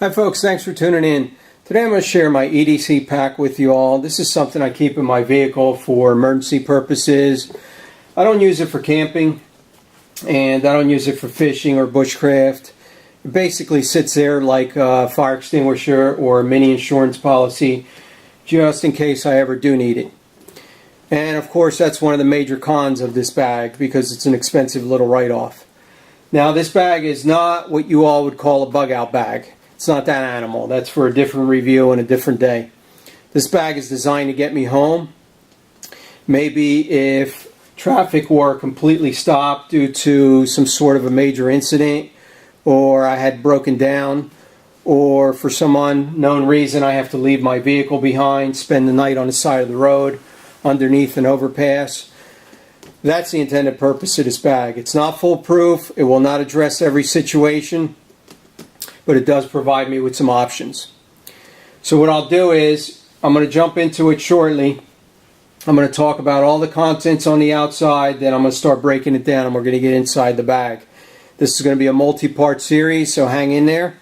Hi folks, thanks for tuning in. Today I'm going to share my EDC pack with you all. This is something I keep in my vehicle for emergency purposes. I don't use it for camping and I don't use it for fishing or bushcraft. It basically sits there like a fire extinguisher or a mini insurance policy just in case I ever do need it. And of course that's one of the major cons of this bag because it's an expensive little write-off. Now this bag is not what you all would call a bug out bag. It's not that animal. That's for a different review and a different day. This bag is designed to get me home. Maybe if traffic were completely stopped due to some sort of a major incident, or I had broken down, or for some unknown reason I have to leave my vehicle behind, spend the night on the side of the road underneath an overpass. That's the intended purpose of this bag. It's not foolproof. It will not address every situation, but it does provide me with some options. So what I'll do is, I'm going to jump into it shortly. I'm going to talk about all the contents on the outside, then I'm going to start breaking it down and we're going to get inside the bag. This is going to be a multi-part series, so hang in there.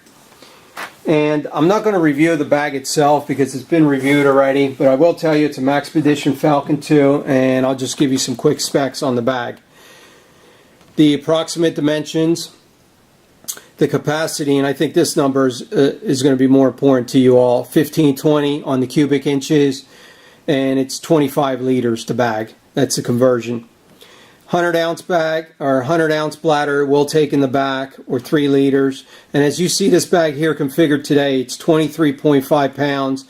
And I'm not going to review the bag itself because it's been reviewed already, but I will tell you it's a Maxpedition Falcon 2, and I'll just give you some quick specs on the bag. The approximate dimensions, the capacity, and I think this number is going to be more important to you all, 1520 on the cubic inches, and it's 25 liters to bag. That's a conversion. 100 ounce bag, or 100 ounce bladder will take in the back, or 3 liters. And as you see this bag here configured today, it's 23.5 pounds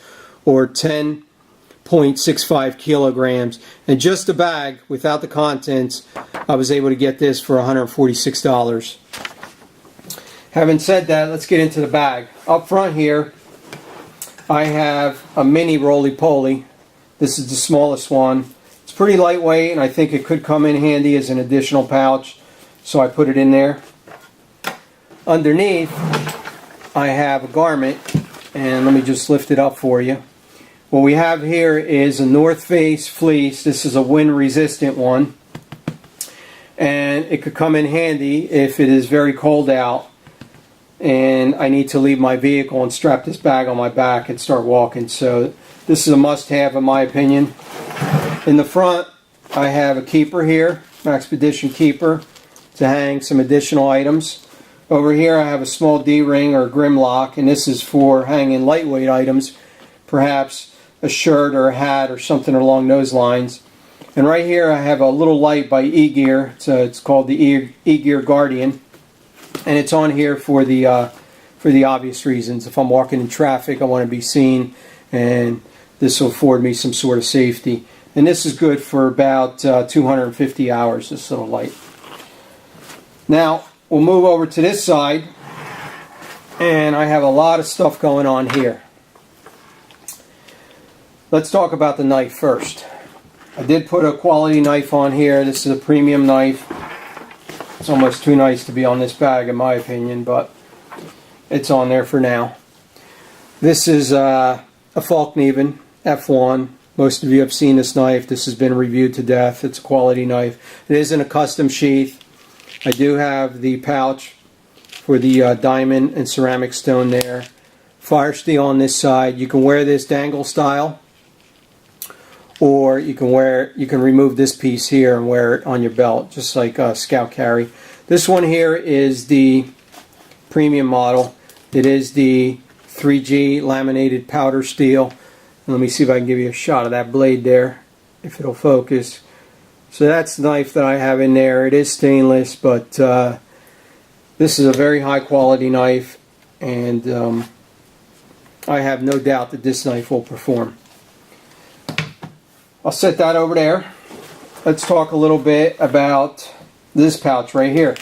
or 10.65 kilograms. And just the bag without the contents, I was able to get this for $146. Having said that, let's get into the bag. Up front here, I have a mini roly-poly. This is the smallest one. It's pretty lightweight, and I think it could come in handy as an additional pouch, so I put it in there. Underneath, I have a garment, and let me just lift it up for you. What we have here is a North Face fleece. This is a wind-resistant one, and it could come in handy if it is very cold out and I need to leave my vehicle and strap this bag on my back and start walking. So this is a must-have in my opinion. In the front I have a keeper here, Maxpedition keeper, to hang some additional items. Over here I have a small D-ring or grim lock, and this is for hanging lightweight items, perhaps a shirt or a hat or something along those lines. And right here I have a little light by E-Gear. It's called the E-Gear Guardian. And it's on here for the obvious reasons. If I'm walking in traffic, I want to be seen, and this will afford me some sort of safety. And this is good for about 250 hours, this little light. Now, we'll move over to this side, and I have a lot of stuff going on here. Let's talk about the knife first. I did put a quality knife on here. This is a premium knife. It's almost too nice to be on this bag in my opinion, but it's on there for now. This is a Falkneven F1. Most of you have seen this knife. This has been reviewed to death. It's a quality knife. It is in a custom sheath. I do have the pouch for the diamond and ceramic stone there. Fire steel on this side. You can wear this dangle style, or you can remove this piece here and wear it on your belt, just like a Scout Carry. This one here is the premium model. It is the 3G laminated powder steel. Let me see if I can give you a shot of that blade there, if it'll focus. So that's the knife that I have in there. It is stainless, but this is a very high quality knife, and I have no doubt that this knife will perform. I'll set that over there. Let's talk a little bit about this pouch right here.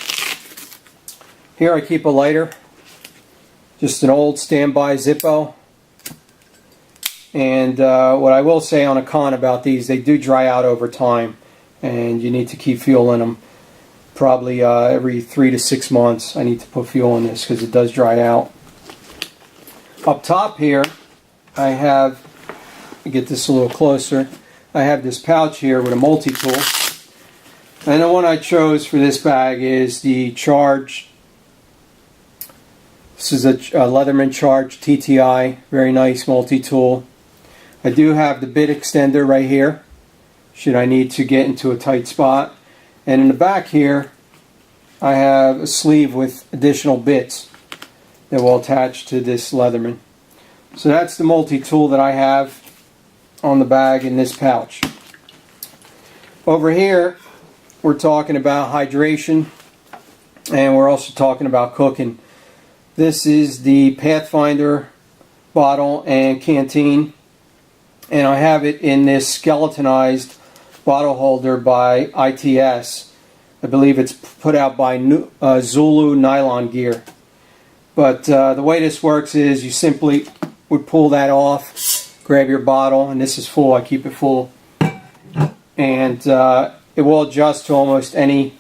Here I keep a lighter, just an old standby Zippo. And what I will say on a con about these, they do dry out over time, and you need to keep fueling them. Probably every 3 to 6 months I need to put fuel in this because it does dry out. Up top here I have, let me get this a little closer, I have this pouch here with a multi-tool. And the one I chose for this bag is the Charge This is a Leatherman Charge TTI, very nice multi-tool. I do have the bit extender right here, should I need to get into a tight spot. And in the back here, I have a sleeve with additional bits that will attach to this Leatherman. So that's the multi-tool that I have on the bag in this pouch. Over here, we're talking about hydration, and we're also talking about cooking. This is the Pathfinder bottle and canteen, and I have it in this skeletonized bottle holder by ITS. I believe it's put out by Zulu Nylon Gear. But the way this works is you simply would pull that off, grab your bottle, and this is full, I keep it full, and it will adjust to almost any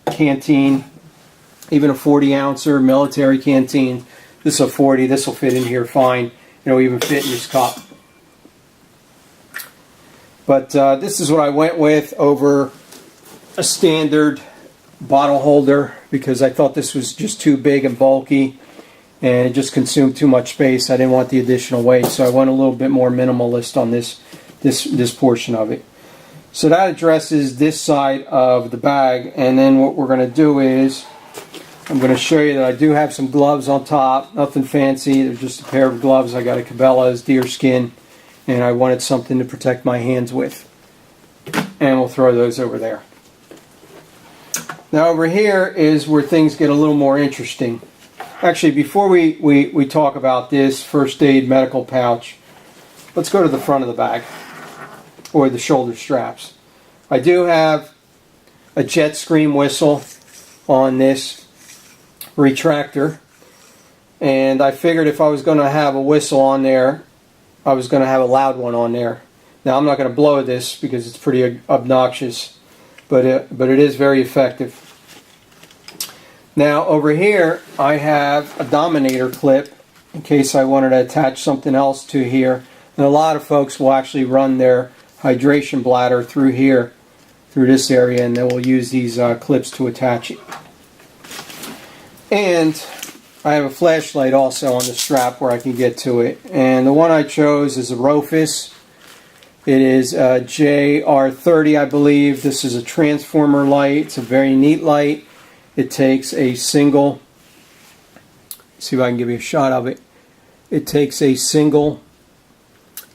canteen, even a 40-ouncer military canteen. This is a 40, this will fit in here fine. It'll even fit in this cup. But this is what I went with over a standard bottle holder because I thought this was just too big and bulky and it just consumed too much space. I didn't want the additional weight, so I went a little bit more minimalist on this portion of it. So that addresses this side of the bag, and then what we're going to do is I'm going to show you that I do have some gloves on top, nothing fancy, they're just a pair of gloves. I got a Cabela's deer skin, and I wanted something to protect my hands with. And we'll throw those over there. Now over here is where things get a little more interesting. Actually, before we talk about this first aid medical pouch, let's go to the front of the bag, or the shoulder straps. I do have a jet scream whistle on this retractor, and I figured if I was going to have a whistle on there, I was going to have a loud one on there. Now I'm not going to blow this because it's pretty obnoxious, but it is very effective. Now over here I have a Dominator clip in case I wanted to attach something else to here, and a lot of folks will actually run their hydration bladder through here, through this area, and they will use these clips to attach it. And I have a flashlight also on the strap where I can get to it, and the one I chose is a Rofus. It is a JR30, I believe. This is a transformer light. It's a very neat light. It takes a single, see if I can give you a shot of it. It takes a single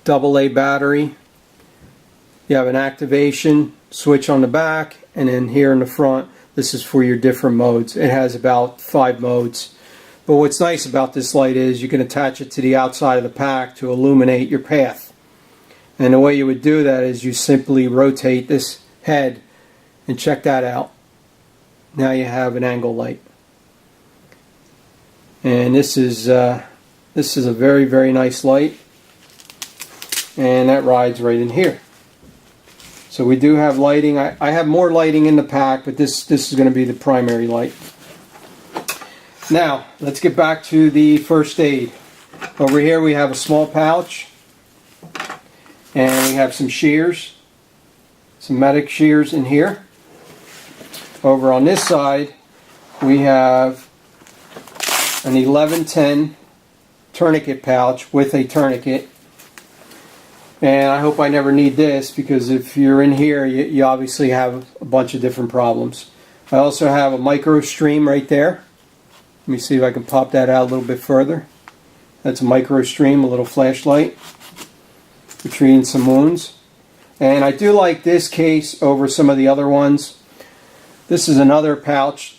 AA battery. You have an activation switch on the back, and then here in the front, this is for your different modes. It has about 5 modes. But what's nice about this light is you can attach it to the outside of the pack to illuminate your path. And the way you would do that is you simply rotate this head, and check that out. Now you have an angle light. And this is a very, very nice light. And that rides right in here. So we do have lighting. I have more lighting in the pack, but this is going to be the primary light. Now, let's get back to the first aid. Over here we have a small pouch, and we have some shears, some medic shears in here. Over on this side, we have an 1110 tourniquet pouch with a tourniquet. And I hope I never need this, because if you're in here, you obviously have a bunch of different problems. I also have a micro stream right there. Let me see if I can pop that out a little bit further. That's a micro stream, a little flashlight for treating some wounds. And I do like this case over some of the other ones. This is another pouch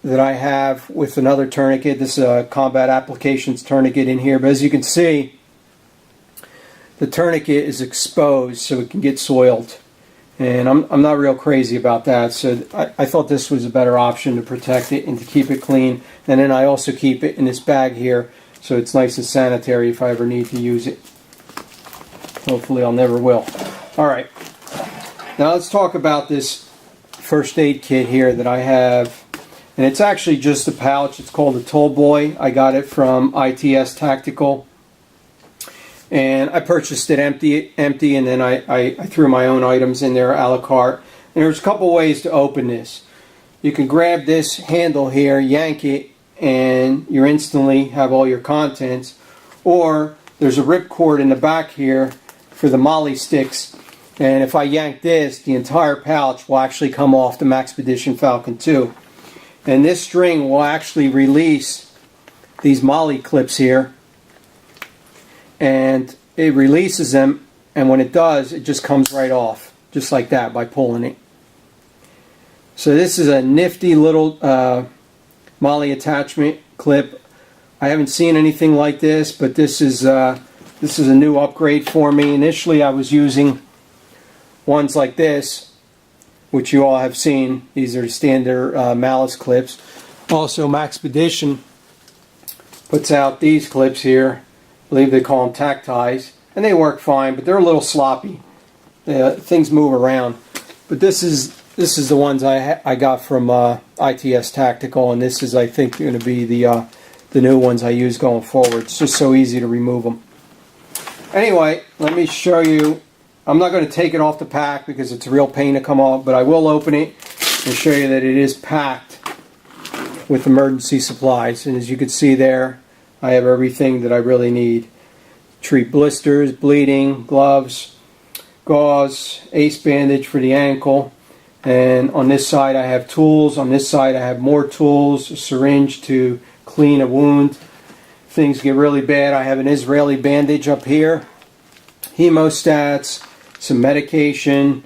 that I have with another tourniquet. This is a combat applications tourniquet in here. But as you can see, the tourniquet is exposed so it can get soiled. And I'm not real crazy about that. So I thought this was a better option to protect it and to keep it clean. And then I also keep it in this bag here so it's nice and sanitary if I ever need to use it. Hopefully I'll never will. Alright, now let's talk about this first aid kit here that I have, and it's actually just a pouch. It's called a Toll Boy. I got it from ITS Tactical, and I purchased it empty, and then I threw my own items in there a la carte. And there's a couple ways to open this. You can grab this handle here, yank it, and you instantly have all your contents, or there's a ripcord in the back here for the molly sticks, and if I yank this, the entire pouch will actually come off the Maxpedition Falcon 2. And this string will actually release these molly clips here, and it releases them, and when it does, it just comes right off, just like that, by pulling it. So this is a nifty little molly attachment clip. I haven't seen anything like this, but this is a new upgrade for me. Initially I was using ones like this, which you all have seen. These are standard malice clips. Also, Maxpedition puts out these clips here. I believe they call them tack ties, and they work fine, but they're a little sloppy. Things move around. But this is the ones I got from ITS Tactical, and this is, I think, going to be the new ones I use going forward. It's just so easy to remove them. Anyway, let me show you. I'm not going to take it off the pack because it's a real pain to come off, but I will open it and show you that it is packed with emergency supplies. And as you can see there, I have everything that I really need. Treat blisters, bleeding, gloves, gauze, ace bandage for the ankle. And on this side I have tools. On this side I have more tools, a syringe to clean a wound. Things get really bad. I have an Israeli bandage up here, hemostats, some medication,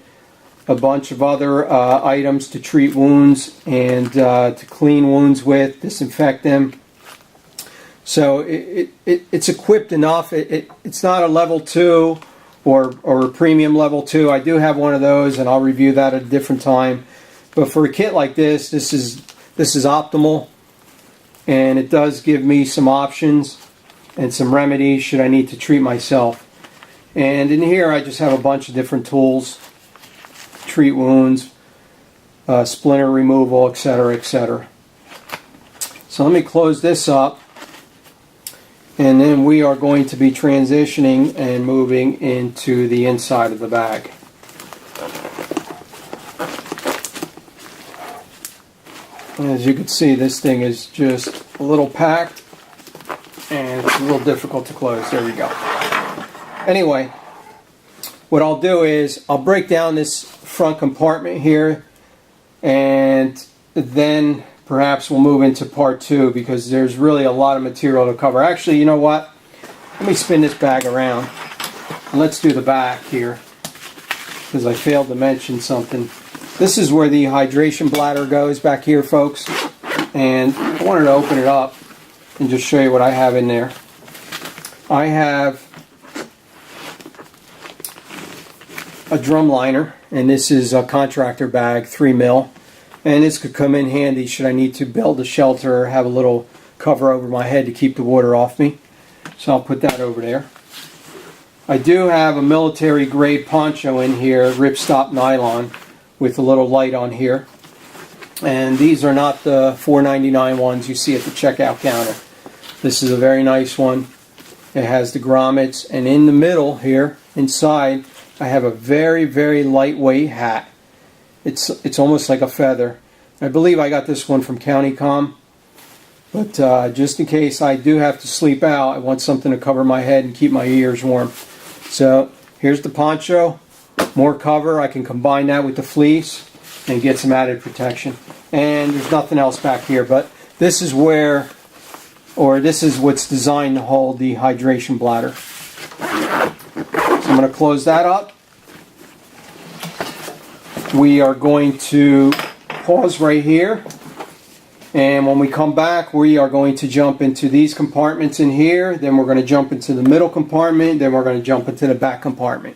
a bunch of other items to treat wounds and to clean wounds with, disinfect them. So it's equipped enough. It's not a level 2 or a premium level 2. I do have one of those, and I'll review that at a different time. But for a kit like this, this is optimal, and it does give me some options and some remedies should I need to treat myself. And in here I just have a bunch of different tools, treat wounds, splinter removal, etc., etc. So let me close this up, and then we are going to be transitioning and moving into the inside of the bag. And as you can see, this thing is just a little packed, and it's a little difficult to close. There we go. Anyway, what I'll do is I'll break down this front compartment here, and then perhaps we'll move into part 2 because there's really a lot of material to cover. Actually, you know what? Let me spin this bag around and let's do the back here because I failed to mention something. This is where the hydration bladder goes back here, folks, and I wanted to open it up and just show you what I have in there. I have a drum liner, and this is a contractor bag, 3 mil, and this could come in handy should I need to build a shelter or have a little cover over my head to keep the water off me. So I'll put that over there. I do have a military grade poncho in here, ripstop nylon, with a little light on here, and these are not the $4.99 ones you see at the checkout counter. This is a very nice one. It has the grommets, and in the middle here inside I have a very, very lightweight hat. It's almost like a feather. I believe I got this one from CountyCom, but just in case I do have to sleep out, I want something to cover my head and keep my ears warm. So here's the poncho, more cover. I can combine that with the fleece and get some added protection. And there's nothing else back here, but this is where, or this is what's designed to hold the hydration bladder. So I'm going to close that up. We are going to pause right here, and when we come back we are going to jump into these compartments in here, then we're going to jump into the middle compartment, then we're going to jump into the back compartment.